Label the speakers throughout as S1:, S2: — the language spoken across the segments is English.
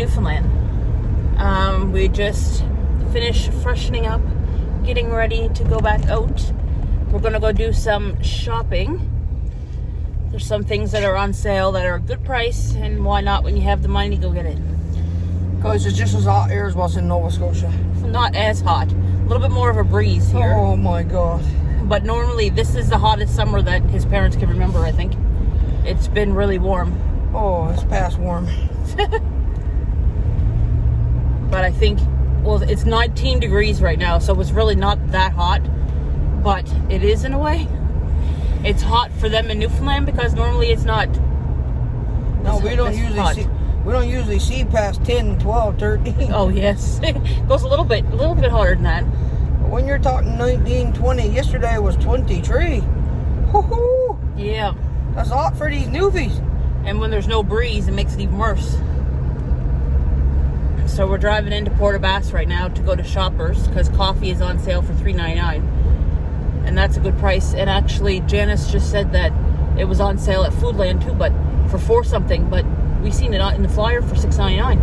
S1: Newfoundland. We just finished freshening up, getting ready to go back out. We're gonna go do some shopping. There's some things that are on sale that are a good price, and why not when you have the money to go get it?
S2: Because it's just as hot here as what's in Nova Scotia.
S1: Not as hot. A little bit more of a breeze here.
S2: Oh my god.
S1: But normally this is the hottest summer that his parents can remember, I think. It's been really warm.
S2: Oh, it's past warm.
S1: But I think, well, it's 19 degrees right now, so it's really not that hot. But it is in a way. It's hot for them in Newfoundland because normally it's not.
S2: No, we don't usually see past 10, 12, 13.
S1: Oh yes, it goes a little bit hotter than that.
S2: But when you're talking 19, 20, yesterday was 23. Woohoo!
S1: Yeah.
S2: That's hot for these newbies.
S1: And when there's no breeze, it makes it even worse. So we're driving into Port aux Basques right now to go to Shoppers because coffee is on sale for $3.99. And that's a good price. And actually, Janice just said that it was on sale at Foodland too, but for $4 something. But we seen it in the flyer for $6.99.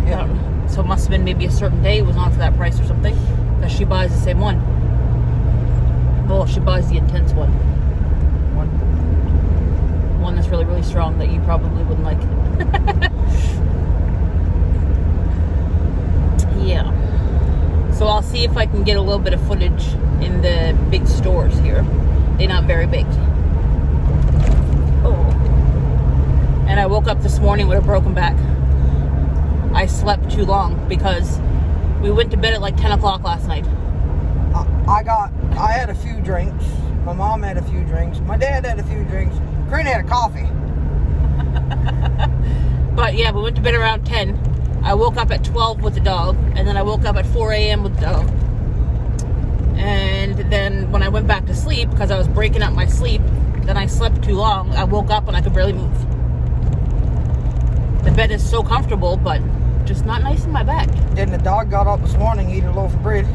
S2: Yeah.
S1: So it must have been maybe a certain day it was on for that price or something. Because she buys the same one. Well, she buys the intense one. One that's really, really strong that you probably wouldn't like. Yeah. So I'll see if I can get a little bit of footage in the big stores here. They're not very big. Oh. And I woke up this morning with a broken back. I slept too long because we went to bed at like 10 o'clock last night.
S2: I had a few drinks. My mom had a few drinks. My dad had a few drinks. Corrine had a coffee.
S1: But yeah, we went to bed around 10. I woke up at 12 with the dog, and then I woke up at 4 a.m. with the dog. And then when I went back to sleep, because I was breaking up my sleep, then I slept too long. I woke up and I could barely move. The bed is so comfortable, but just not nice in my back.
S2: Then the dog got up this morning, eat a loaf of bread.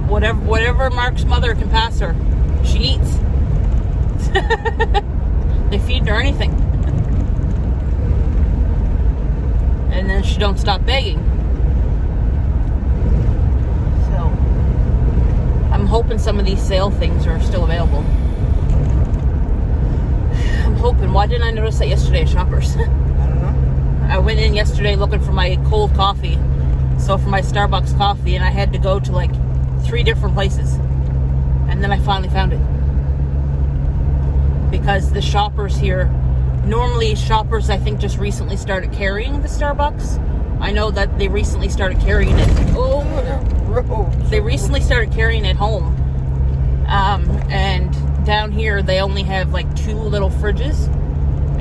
S1: Whatever Mark's mother can pass her, she eats. They feed her anything. And then she don't stop begging. So, I'm hoping some of these sale things are still available. I'm hoping. Why didn't I notice that yesterday at Shoppers?
S2: I don't know.
S1: I went in yesterday looking for my cold coffee. So for my Starbucks coffee, and I had to go to like 3 different places. And then I finally found it. Because the Shoppers here, normally Shoppers I think just recently started carrying the Starbucks. I know that they recently started carrying it. They recently started carrying it home. And down here they only have like 2 little fridges.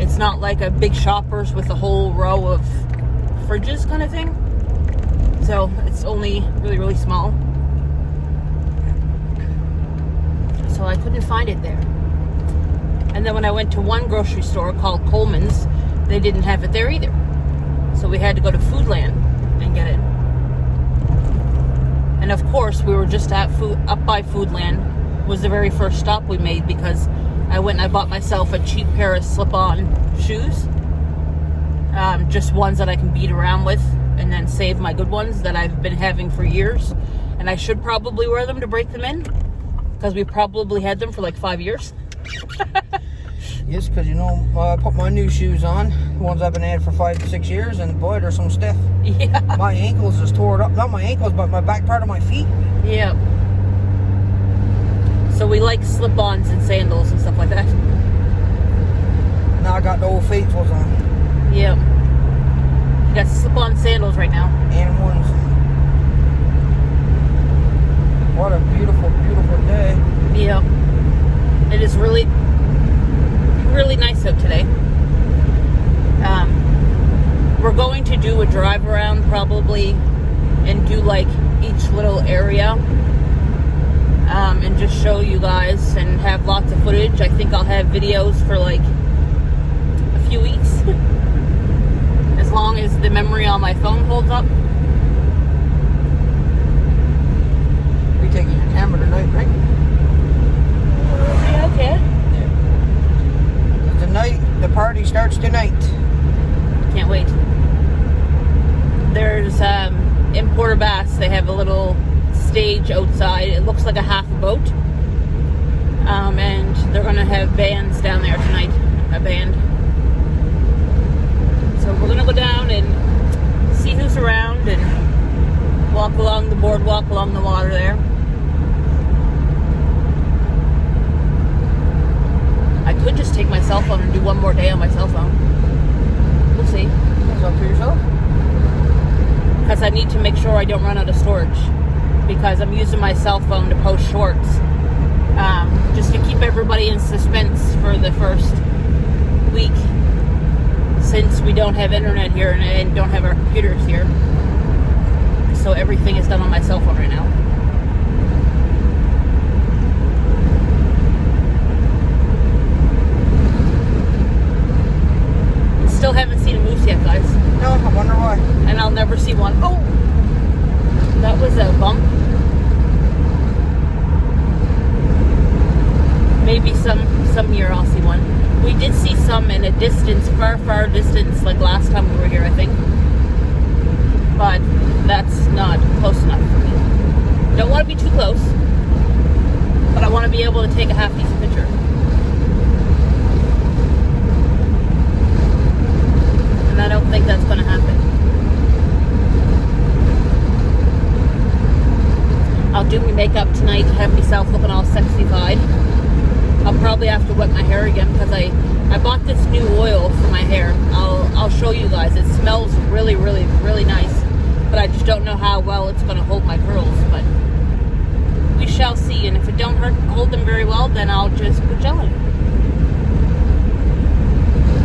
S1: It's not like a big Shoppers with a whole row of fridges kind of thing. So it's only really, really small. So I couldn't find it there. And then when I went to one grocery store called Coleman's, they didn't have it there either. So we had to go to Foodland and get it. And of course, we were just up by Foodland. Was the very first stop we made because I went and I bought myself a cheap pair of slip-on shoes. Just ones that I can beat around with and then save my good ones that I've been having for years. And I should probably wear them to break them in because we probably had them for like 5 years.
S2: Yes, because I put my new shoes on, the ones I've been had for 5 to 6 years, and boy, they're some stiff.
S1: Yeah.
S2: My ankles is tore up. Not my ankles, but my back part of my feet.
S1: Yeah. So we like slip-ons and sandals and stuff like that.
S2: Now I got the Old Faithfuls on.
S1: Yeah. You got slip-on sandals right now.
S2: And ones. What a beautiful, beautiful day.
S1: Yeah. It is really, really nice out today. We're going to do a drive around probably and do like each little area and just show you guys and have lots of footage. I think I'll have videos for like a few weeks as long as the memory on my phone holds up.
S2: You're taking your camera tonight, right?
S1: Yeah, okay.
S2: Yeah. Tonight The party starts tonight.
S1: Can't wait. There's, in Port Bass, they have a little stage outside. It looks like a half a boat. And they're going to have bands down there tonight. A band. So we're going to go down and see who's around and walk along the boardwalk, along the water there. I could just take my cell phone and do one more day on my cell phone. We'll see.
S2: It's up to yourself.
S1: Because I need to make sure I don't run out of storage. Because I'm using my cell phone to post shorts. Just to keep everybody in suspense for the first week. Since we don't have internet here and don't have our computers here. So everything is done on my cell phone right now. Still haven't seen a moose yet, guys.
S2: No, I wonder why.
S1: And I'll never see one. Oh! That was a bump. Maybe some year I'll see one. We did see some in a distance, far distance, like last time we were here, I think. But that's not close enough for me. Don't want to be too close. But I want to be able to take a half-decent picture. And I don't think that's going to happen. I'll do my makeup tonight to have myself looking all sexified. I'll probably have to wet my hair again because I bought this new oil for my hair. I'll show you guys. It smells really nice. But I just don't know how well it's going to hold my curls. But we shall see. And if it don't hold them very well, then I'll just put gel in it.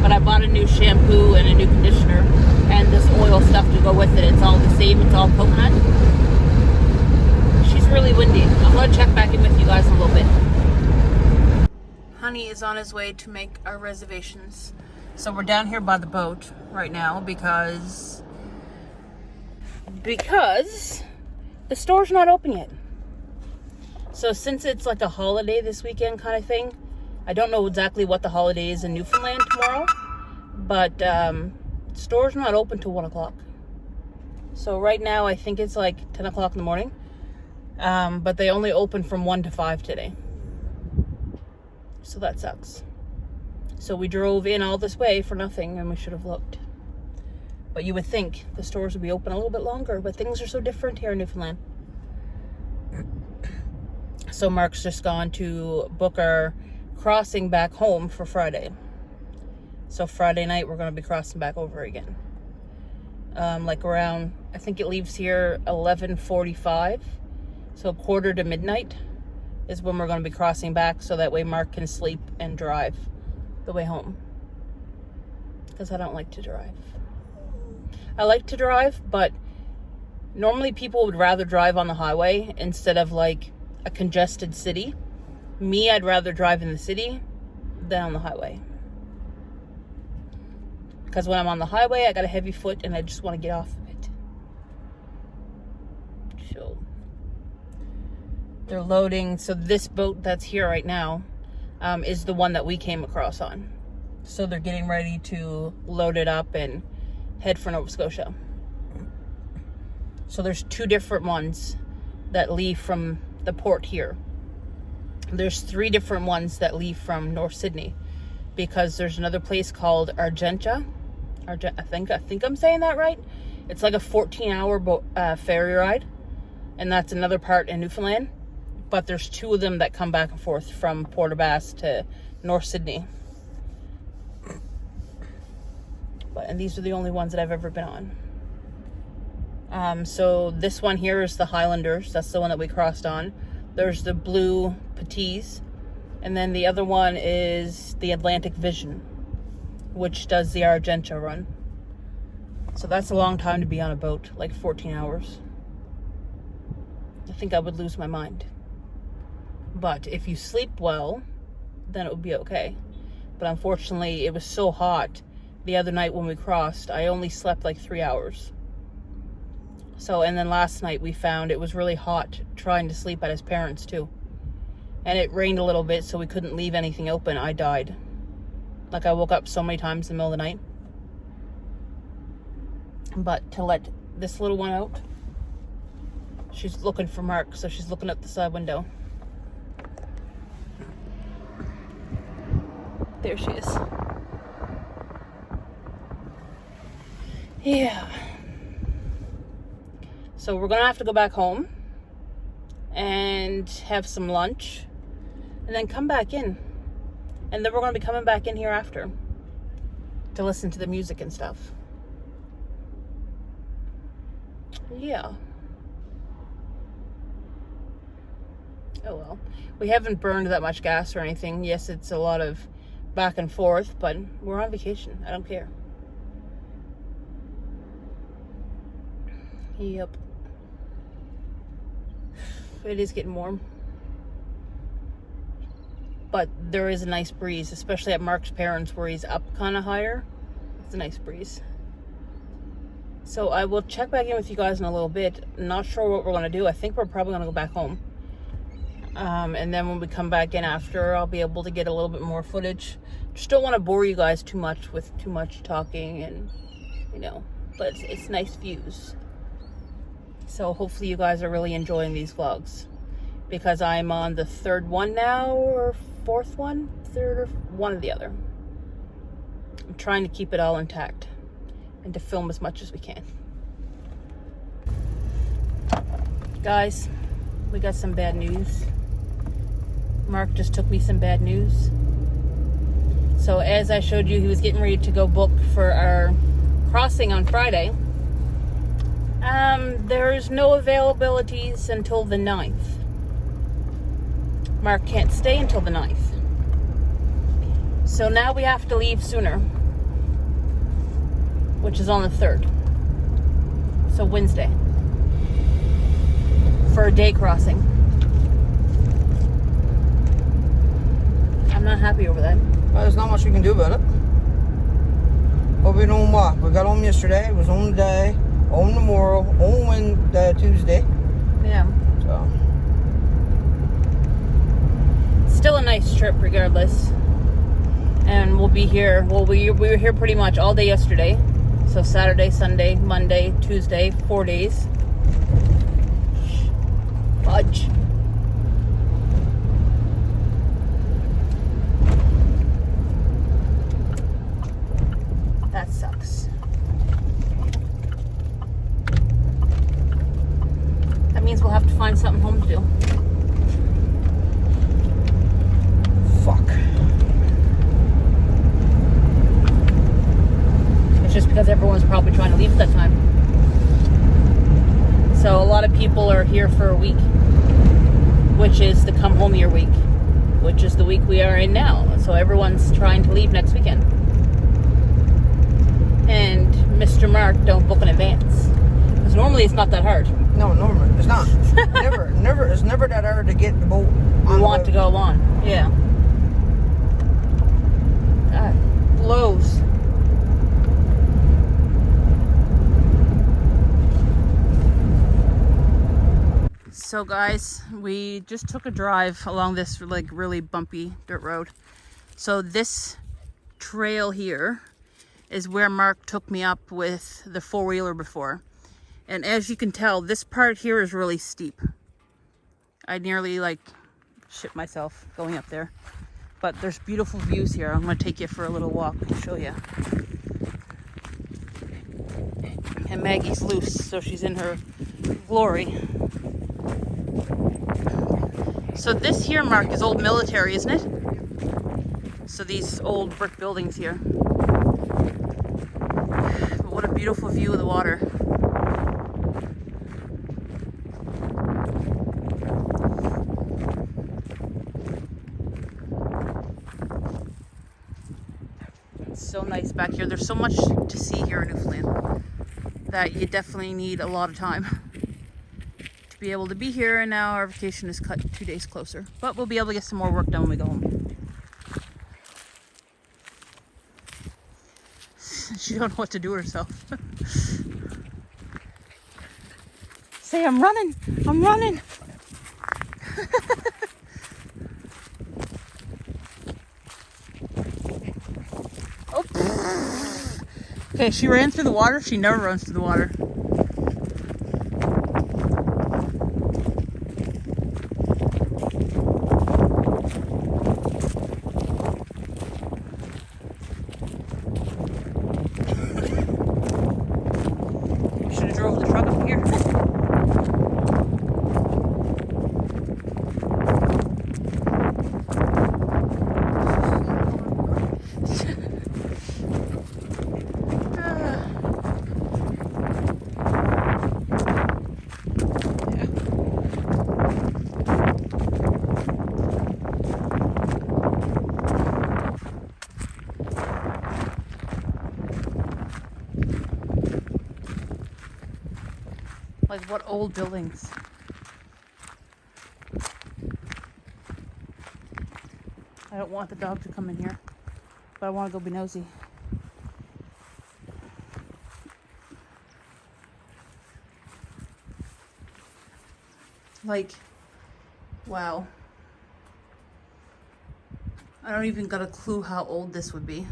S1: But I bought a new shampoo and a new conditioner and this oil stuff to go with it. It's all the same. It's all coconut. She's really windy. I'm going to check back in with you guys in a little bit. Honey is on his way to make our reservations. So we're down here by the boat right now because the store's not open yet. So since it's like a holiday this weekend kind of thing, I don't know exactly what the holiday is in Newfoundland tomorrow, but store's not open till 1 o'clock. So right now I think it's like 10 o'clock in the morning, but they only open from 1 to 5 today. So that sucks. So we drove in all this way for nothing and we should have looked. But you would think the stores would be open a little bit longer, but things are so different here in Newfoundland. So Mark's just gone to book our crossing back home for Friday. So Friday night we're going to be crossing back over again. Like around, I think it leaves here 11:45. So quarter to midnight is when we're going to be crossing back, so that way Mark can sleep and drive the way home. Because I don't like to drive. I like to drive, but normally people would rather drive on the highway instead of like a congested city. Me, I'd rather drive in the city than on the highway. Because when I'm on the highway, I got a heavy foot and I just want to get off of it. So they're loading. So this boat that's here right now is the one that we came across on. So they're getting ready to load it up and head for Nova Scotia. So there's 2 different ones that leave from the port here. There's 3 different ones that leave from North Sydney, because there's another place called Argentia. I think I'm saying that right. It's like a 14-hour ferry ride, and that's another part in Newfoundland. But there's 2 of them that come back and forth from Port Bass to North Sydney. And these are the only ones that I've ever been on. So this one here is the Highlanders. That's the one that we crossed on. There's the Blue Petits. And then the other one is the Atlantic Vision, which does the Argentia run. So that's a long time to be on a boat, like 14 hours. I think I would lose my mind. But if you sleep well, then it would be okay. But unfortunately, it was so hot the other night when we crossed, I only slept like 3 hours. So, and then last night we found it was really hot trying to sleep at his parents' too. And it rained a little bit, so we couldn't leave anything open. I died. Like, I woke up so many times in the middle of the night. But to let this little one out, she's looking for Mark, so she's looking out the side window. There she is. Yeah. So we're gonna have to go back home and have some lunch and then come back in. And then we're gonna be coming back in here after to listen to the music and stuff. Yeah. Oh well. We haven't burned that much gas or anything. Yes, it's a lot of back and forth, but we're on vacation. I don't care. Yep. It is getting warm. But there is a nice breeze, especially at Mark's parents where he's up kind of higher. It's a nice breeze. So I will check back in with you guys in a little bit. Not sure what we're going to do. I think we're probably going to go back home. And then when we come back in after, I'll be able to get a little bit more footage. Just don't want to bore you guys too much with too much talking and, you know, but it's nice views. So hopefully you guys are really enjoying these vlogs, because I'm on the third one now, or fourth one, third, or one or the other. I'm trying to keep it all intact and to film as much as we can. Guys, we got some bad news. Mark just took me some bad news. So as I showed you, he was getting ready to go book for our crossing on Friday. There's no availabilities until the 9th. Mark can't stay until the 9th. So now we have to leave sooner, which is on the 3rd. So Wednesday. For a day crossing. I'm not happy over that.
S2: Well, there's not much we can do about it. We'll be home what? We got home yesterday, it was home today, home tomorrow, home Tuesday.
S1: Yeah.
S2: So
S1: Still a nice trip regardless. And we'll be here. Well, we were here pretty much all day yesterday. So Saturday, Sunday, Monday, Tuesday, 4 days. Fudge. That sucks. That means we'll have to find something home to do.
S2: fuck.
S1: It's just because everyone's probably trying to leave at that time. So a lot of people are here for a week, which is the come home year week, which is the week we are in now. So everyone's trying to leave next weekend. And Mr. Mark, don't book in advance. Because normally it's not that hard.
S2: No, normally it's not. It's never that hard to get the boat on.
S1: We want to go on. Yeah. God, blows. So guys, we just took a drive along this like really bumpy dirt road. So this trail here is where Mark took me up with the four-wheeler before. And as you can tell, this part here is really steep. I nearly like shit myself going up there. But there's beautiful views here. I'm gonna take you for a little walk and show you. And Maggie's loose, so she's in her glory. So this here, Mark, is old military, isn't it? So these old brick buildings here. But what a beautiful view of the water. It's so nice back here. There's so much to see here in Newfoundland that you definitely need a lot of time to be able to be here. And now our vacation is cut 2 days closer, but we'll be able to get some more work done when we go home. She don't know what to do herself. Say, I'm running. I'm running. Okay, she ran through the water. She never runs through the water. We should have drove the truck up here. Like, what old buildings? I don't want the dog to come in here, but I want to go be nosy. Like, wow. I don't even got a clue how old this would be.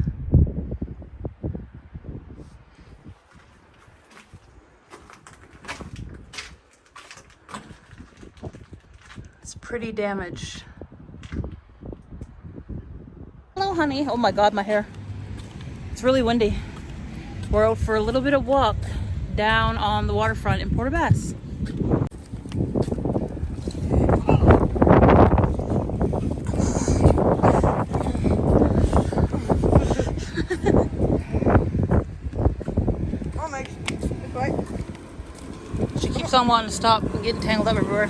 S1: It's pretty damaged. Hello, honey. Oh my God, my hair. It's really windy. We're out for a little bit of walk down on the waterfront in Port Bass. She keeps on wanting to stop and getting tangled up everywhere.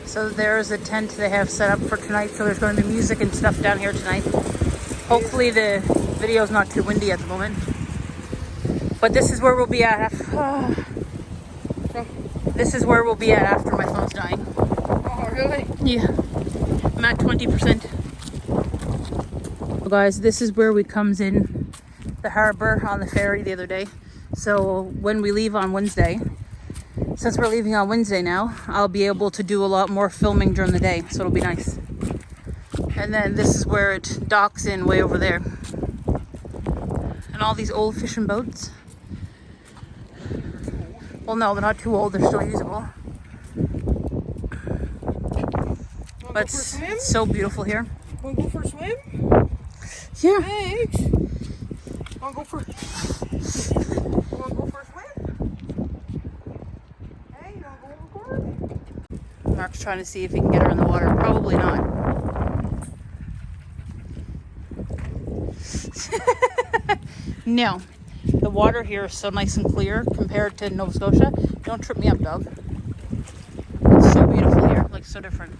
S1: So there's a tent they have set up for tonight, so there's going to be music and stuff down here tonight. Hopefully the video's not too windy at the moment. But this is where we'll be at. This is where we'll be at after my phone's dying.
S2: Oh, really?
S1: Yeah. I'm at 20%. So guys, this is where we comes in the harbor on the ferry the other day. So when we leave on Wednesday, since we're leaving on Wednesday now, I'll be able to do a lot more filming during the day, so it'll be nice. And then this is where it docks in way over there. And all these old fishing boats. Well, no, they're not too old, they're still usable. But it's so beautiful here.
S2: Wanna go for a swim?
S1: Yeah.
S2: Thanks. Wanna go for a swim? Hey, you wanna go overboard?
S1: Mark's trying to see if he can get her in the water. Probably not. No. The water here is so nice and clear compared to Nova Scotia. Don't trip me up, dog. It's so beautiful here. Like, so different.